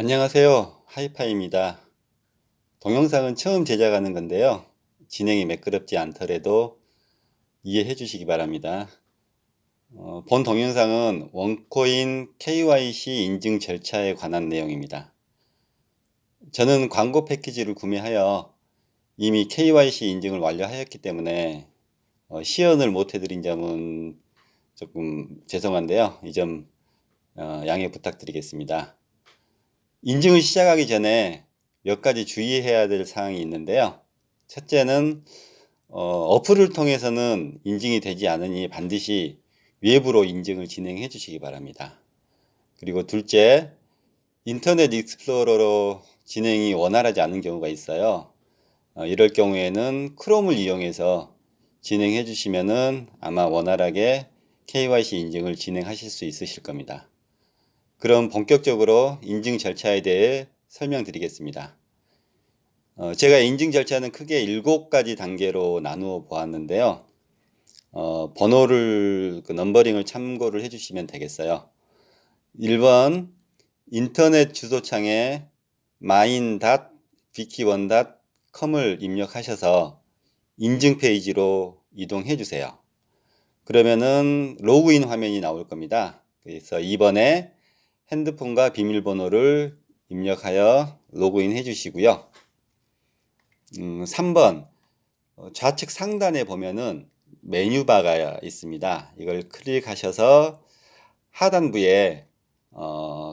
안녕하세요. 하이파이입니다. 동영상은 처음 제작하는 건데요. 진행이 매끄럽지 않더라도 이해해 주시기 바랍니다. 본 동영상은 원코인 KYC 인증 절차에 관한 내용입니다. 저는 광고 패키지를 구매하여 이미 KYC 인증을 완료하였기 때문에 시연을 못 해드린 점은 조금 죄송한데요. 이 점 양해 부탁드리겠습니다. 인증을 시작하기 전에 몇 가지 주의해야 될 사항이 있는데요. 첫째는 어플을 통해서는 인증이 되지 않으니 반드시 외부로 인증을 진행해 주시기 바랍니다. 그리고 둘째, 인터넷 익스플로러로 진행이 원활하지 않은 경우가 있어요. 이럴 경우에는 크롬을 이용해서 진행해 주시면은 아마 원활하게 KYC 인증을 진행하실 수 있으실 겁니다. 그럼 본격적으로 인증 절차에 대해 설명드리겠습니다. 제가 인증 절차는 크게 7가지 단계로 나누어 보았는데요. 번호를, 넘버링을 참고를 해주시면 되겠어요. 1번, 인터넷 주소창에 mine.vicky1.com을 입력하셔서 인증 페이지로 이동해 주세요. 그러면은 로그인 화면이 나올 겁니다. 그래서 2번에 핸드폰과 비밀번호를 입력하여 로그인 해 주시고요. 3번 좌측 상단에 보면은 메뉴바가 있습니다. 이걸 클릭하셔서 하단부에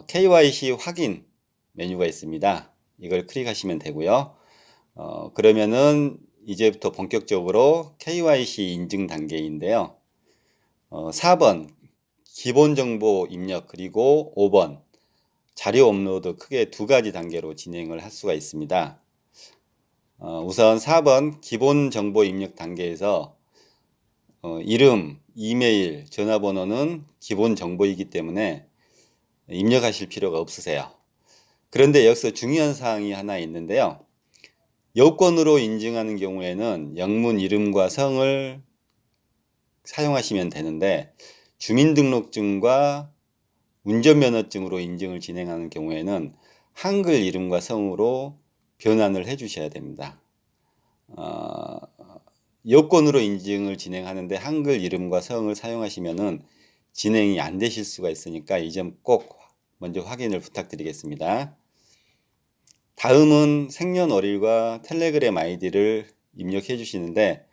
KYC 확인 메뉴가 있습니다. 이걸 클릭하시면 되고요. 그러면은 이제부터 본격적으로 KYC 인증 단계인데요. 4번 기본정보 입력, 그리고 5번 자료 업로드, 크게 2가지 단계로 진행을 할 수가 있습니다. 우선 4번 기본정보 입력 단계에서 이름, 이메일, 전화번호는 기본정보이기 때문에 입력하실 필요가 없으세요. 그런데 여기서 중요한 사항이 하나 있는데요. 여권으로 인증하는 경우에는 영문 이름과 성을 사용하시면 되는데, 주민등록증과 운전면허증으로 인증을 진행하는 경우에는 한글 이름과 성으로 변환을 해 주셔야 됩니다. 여권으로 인증을 진행하는데 한글 이름과 성을 사용하시면은 진행이 안 되실 수가 있으니까 이 점 꼭 먼저 확인을 부탁드리겠습니다. 다음은 생년월일과 텔레그램 아이디를 입력해 주시는데,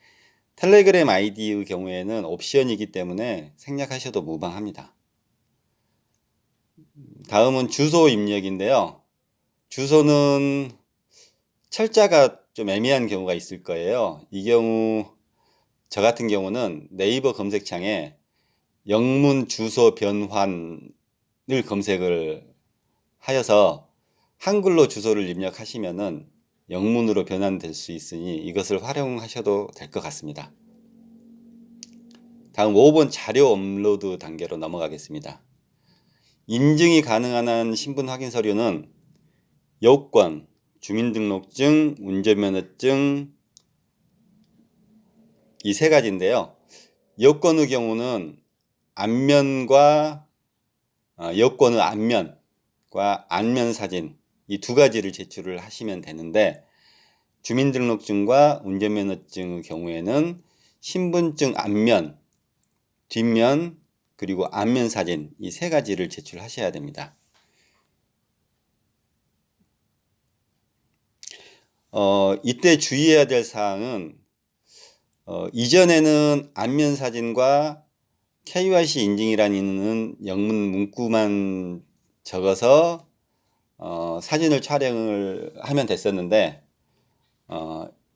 텔레그램 아이디의 경우에는 옵션이기 때문에 생략하셔도 무방합니다. 다음은 주소 입력인데요. 주소는 철자가 좀 애매한 경우가 있을 거예요. 이 경우 저 같은 경우는 네이버 검색창에 영문 주소 변환을 검색을 하여서 한글로 주소를 입력하시면은 영문으로 변환될 수 있으니 이것을 활용하셔도 될 것 같습니다. 다음 5번 자료 업로드 단계로 넘어가겠습니다. 인증이 가능한 한 신분 확인 서류는 여권, 주민등록증, 운전면허증, 이 3가지인데요. 여권의 경우는 앞면과 여권의 앞면과 안면 사진, 이 2가지를 제출을 하시면 되는데, 주민등록증과 운전면허증의 경우에는 신분증 앞면, 뒷면, 그리고 안면 사진, 이 3가지를 제출하셔야 됩니다. 이때 주의해야 될 사항은, 이전에는 안면 사진과 KYC 인증이라는 영문 문구만 적어서 사진을 촬영을 하면 됐었는데,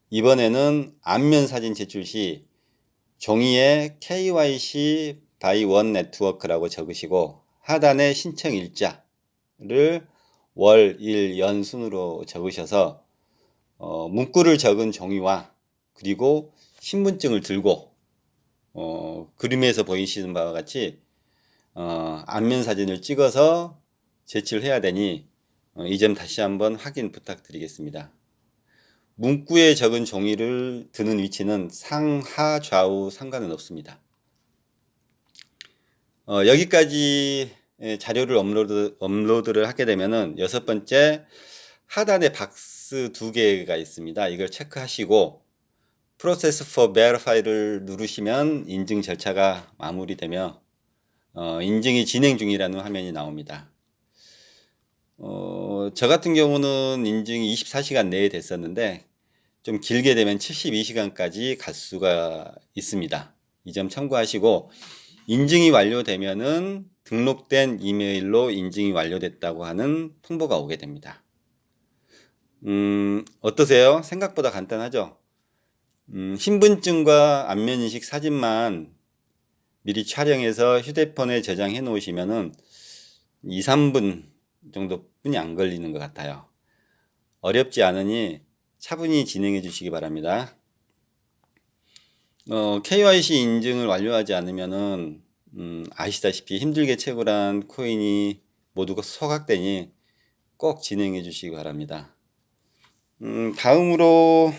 이번에는 안면 사진 제출 시 종이에 KYC by one network라고 적으시고 하단에 신청 일자를 월, 일, 연 순으로 적으셔서 문구를 적은 종이와 그리고 신분증을 들고 그림에서 보이시는 바와 같이 안면 사진을 찍어서 제출해야 되니 이 점 다시 한번 확인 부탁드리겠습니다. 문구에 적은 종이를 드는 위치는 상하 좌우 상관은 없습니다. 여기까지 자료를 업로드를 하게 되면은 여섯 번째 하단에 박스 두 개가 있습니다. 이걸 체크하시고 Process for Verify를 누르시면 인증 절차가 마무리되며 인증이 진행 중이라는 화면이 나옵니다. 저 같은 경우는 인증이 24시간 내에 됐었는데 좀 길게 되면 72시간까지 갈 수가 있습니다. 이 점 참고하시고 인증이 완료되면은 등록된 이메일로 인증이 완료됐다고 하는 통보가 오게 됩니다. 어떠세요? 생각보다 간단하죠? 신분증과 안면인식 사진만 미리 촬영해서 휴대폰에 저장해 놓으시면은 2, 3분 정도뿐이 안 걸리는 것 같아요. 어렵지 않으니 차분히 진행해 주시기 바랍니다. KYC 인증을 완료하지 않으면은 아시다시피 힘들게 채굴한 코인이 모두 소각되니 꼭 진행해 주시기 바랍니다. 다음으로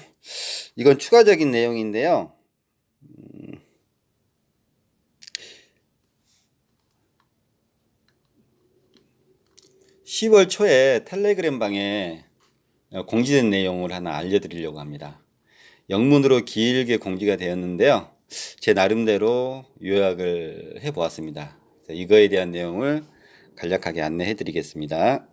이건 추가적인 내용인데요. 10월 초에 텔레그램 방에 공지된 내용을 하나 알려드리려고 합니다. 영문으로 길게 공지가 되었는데요. 제 나름대로 요약을 해 보았습니다. 이거에 대한 내용을 간략하게 안내해 드리겠습니다.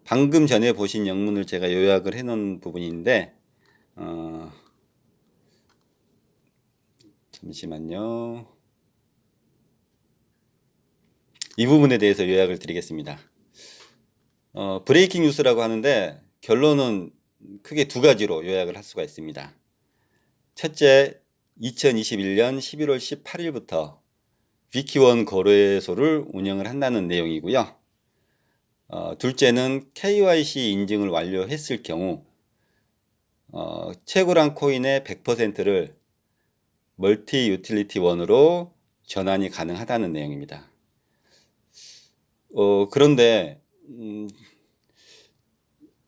방금 전에 보신 영문을 제가 요약을 해 놓은 부분인데 잠시만요. 이 부분에 대해서 요약을 드리겠습니다. 브레이킹 뉴스라고 하는데 결론은 크게 두 가지로 요약을 할 수가 있습니다. 첫째, 2021년 11월 18일부터 비키원 거래소를 운영을 한다는 내용이고요. 둘째는 KYC 인증을 완료했을 경우 채굴한 코인의 100%를 멀티 유틸리티 원으로 전환이 가능하다는 내용입니다. 그런데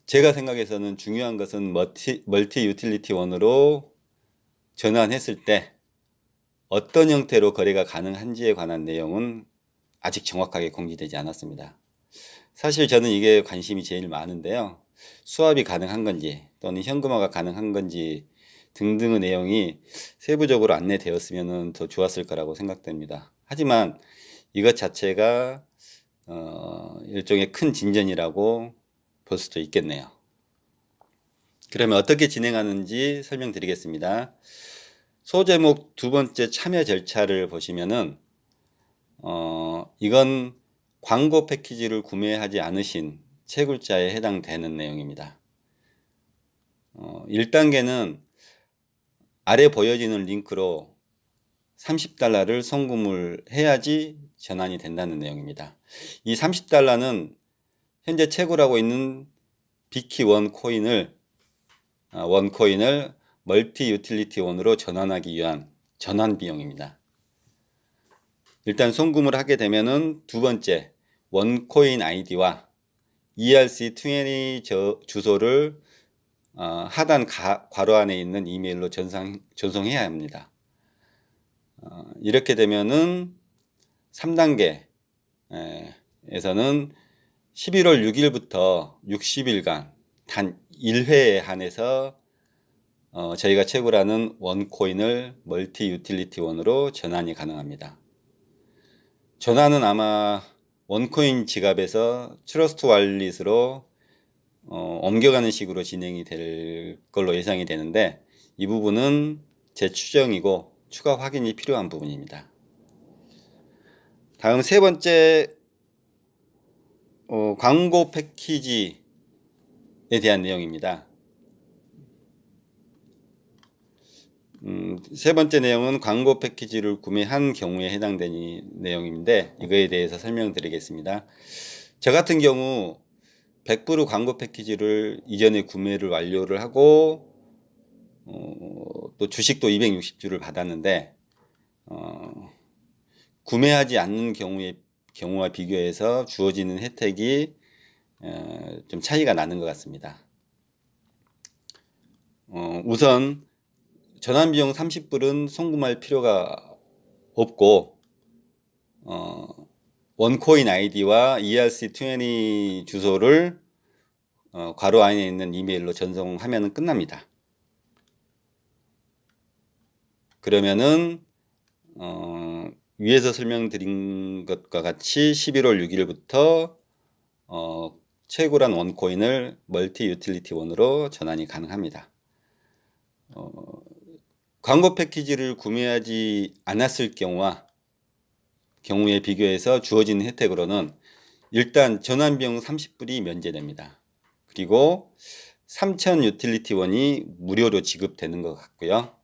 제가 생각해서는 중요한 것은 멀티 유틸리티 원으로 전환했을 때 어떤 형태로 거래가 가능한지에 관한 내용은 아직 정확하게 공지되지 않았습니다. 사실 저는 이게 관심이 제일 많은데요. 수합이 가능한 건지 또는 현금화가 가능한 건지 등등의 내용이 세부적으로 안내되었으면 더 좋았을 거라고 생각됩니다. 하지만 이것 자체가 일종의 큰 진전이라고 볼 수도 있겠네요. 그러면 어떻게 진행하는지 설명드리겠습니다. 소제목 두 번째 참여 절차를 보시면은 이건 광고 패키지를 구매하지 않으신 채굴자에 해당되는 내용입니다. 1단계는 아래 보여지는 링크로 $30를 송금을 해야지 전환이 된다는 내용입니다. 이 $30는 현재 채굴하고 있는 비키1 코인을 원코인을 멀티 유틸리티 원으로 전환하기 위한 전환 비용입니다. 일단 송금을 하게 되면은 두 번째 원코인 아이디와 ERC20 주소를 하단 괄호 안에 있는 이메일로 전송해야 합니다. 이렇게 되면은 3단계에서는 11월 6일부터 60일간 단 1회에 한해서 저희가 채굴하는 원코인을 멀티 유틸리티 원으로 전환이 가능합니다. 전환은 아마 원코인 지갑에서 트러스트 월릿으로 옮겨가는 식으로 진행이 될 걸로 예상이 되는데 이 부분은 제 추정이고 추가 확인이 필요한 부분입니다. 다음 세 번째 광고 패키지에 대한 내용입니다. 세 번째 내용은 광고 패키지를 구매한 경우에 해당되는 내용인데 이거에 대해서 설명드리겠습니다. 저 같은 경우 100% 광고 패키지를 이전에 구매를 완료를 하고 또 주식도 260주를 받았는데 구매하지 않는 경우와 비교해서 주어지는 혜택이 좀 차이가 나는 것 같습니다. 우선 전환 비용 30불은 송금할 필요가 없고 원코인 아이디와 ERC20 주소를 괄호 안에 있는 이메일로 전송하면 끝납니다. 그러면은 위에서 설명드린 것과 같이 11월 6일부터 채굴한 원코인을 멀티 유틸리티 원으로 전환이 가능합니다. 광고 패키지를 구매하지 않았을 경우에 비교해서 주어지는 혜택으로는 일단 전환 비용 30불이 면제됩니다. 그리고 3,000 유틸리티 원이 무료로 지급되는 것 같고요.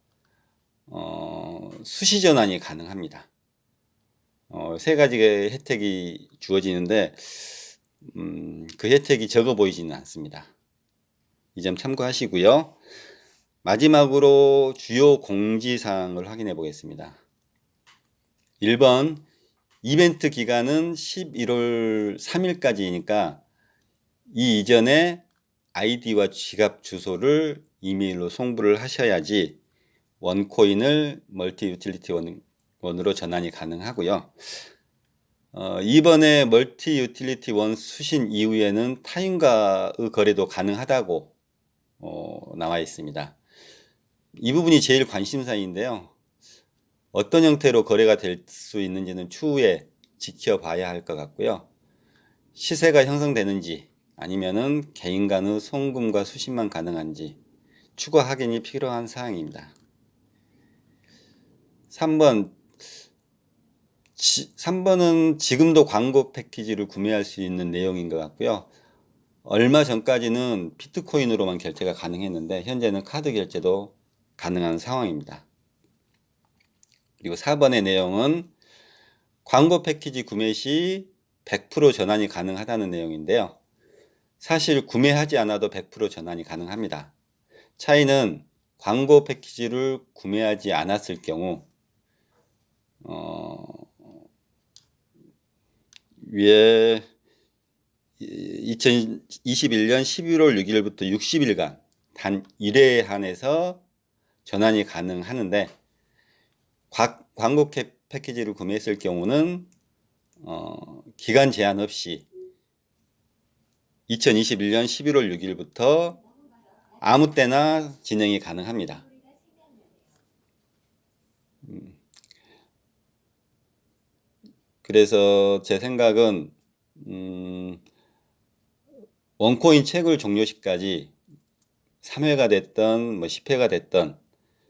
수시 전환이 가능합니다. 세 가지의 혜택이 주어지는데 그 혜택이 적어 보이지는 않습니다. 이 점 참고하시고요. 마지막으로 주요 공지사항을 확인해 보겠습니다. 1번 이벤트 기간은 11월 3일까지이니까 이 이전에 아이디와 지갑 주소를 이메일로 송부를 하셔야지 원코인을 멀티 유틸리티 원으로 전환이 가능하고요. 이번에 멀티 유틸리티 원 수신 이후에는 타인과의 거래도 가능하다고 나와 있습니다. 이 부분이 제일 관심사인데요. 어떤 형태로 거래가 될 수 있는지는 추후에 지켜봐야 할 것 같고요. 시세가 형성되는지 아니면은 개인 간의 송금과 수신만 가능한지 추가 확인이 필요한 사항입니다. 3번은 지금도 광고 패키지를 구매할 수 있는 내용인 것 같고요. 얼마 전까지는 비트코인으로만 결제가 가능했는데 현재는 카드 결제도 가능한 상황입니다. 그리고 4번의 내용은 광고 패키지 구매 시 100% 전환이 가능하다는 내용인데요. 사실 구매하지 않아도 100% 전환이 가능합니다. 차이는 광고 패키지를 구매하지 않았을 경우 위에 2021년 11월 6일부터 60일간 단 1회에 한해서 전환이 가능하는데 광고 패키지를 구매했을 경우는 기간 제한 없이 2021년 11월 6일부터 아무 때나 진행이 가능합니다. 그래서 제 생각은 원코인 채굴 종료 시까지 3회가 됐던 10회가 됐던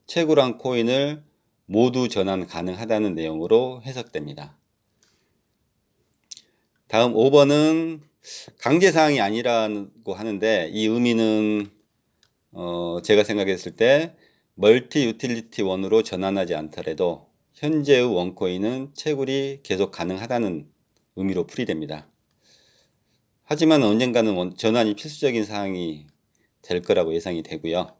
채굴한 코인을 모두 전환 가능하다는 내용으로 해석됩니다. 다음 5번은 강제사항이 아니라고 하는데 이 의미는 제가 생각했을 때 멀티 유틸리티 원으로 전환하지 않더라도 현재의 원코인은 채굴이 계속 가능하다는 의미로 풀이됩니다. 하지만 언젠가는 전환이 필수적인 사항이 될 거라고 예상이 되고요.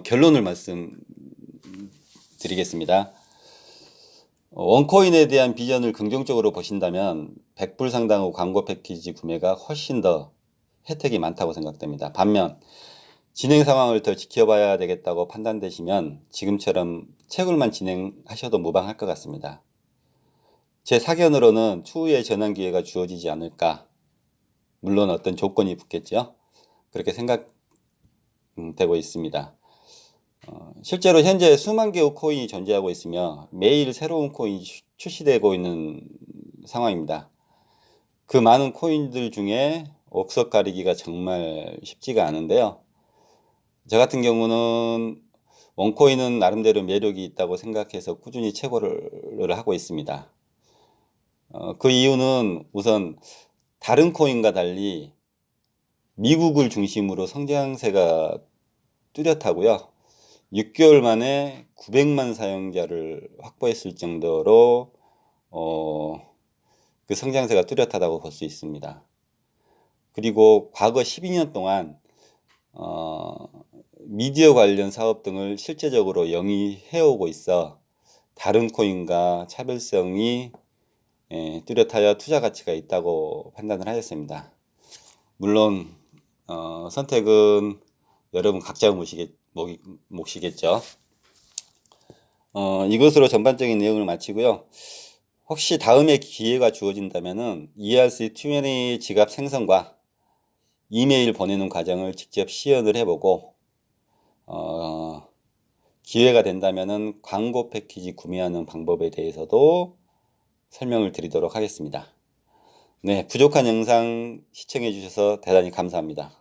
결론을 말씀드리겠습니다. 원코인에 대한 비전을 긍정적으로 보신다면 100불 상당의 광고 패키지 구매가 훨씬 더 혜택이 많다고 생각됩니다. 반면 진행 상황을 더 지켜봐야 되겠다고 판단되시면 지금처럼 채굴만 진행하셔도 무방할 것 같습니다. 제 사견으로는 추후에 전환 기회가 주어지지 않을까. 물론 어떤 조건이 붙겠죠. 그렇게 생각되고 있습니다. 실제로 현재 수만 개의 코인이 존재하고 있으며 매일 새로운 코인이 출시되고 있는 상황입니다. 그 많은 코인들 중에 옥석 가리기가 정말 쉽지가 않은데요. 저 같은 경우는 원코인은 나름대로 매력이 있다고 생각해서 꾸준히 채굴을 하고 있습니다. 그 이유는 우선 다른 코인과 달리 미국을 중심으로 성장세가 뚜렷하고요. 6개월 만에 900만 사용자를 확보했을 정도로 그 성장세가 뚜렷하다고 볼 수 있습니다. 그리고 과거 12년 동안 미디어 관련 사업 등을 실제적으로 영위해오고 있어 다른 코인과 차별성이 뚜렷하여 투자 가치가 있다고 판단을 하였습니다. 물론 선택은 여러분 각자 몫이겠죠. 이것으로 전반적인 내용을 마치고요. 혹시 다음에 기회가 주어진다면은 ERC20 지갑 생성과 이메일 보내는 과정을 직접 시연을 해보고 기회가 된다면은 광고 패키지 구매하는 방법에 대해서도 설명을 드리도록 하겠습니다. 네, 부족한 영상 시청해 주셔서 대단히 감사합니다.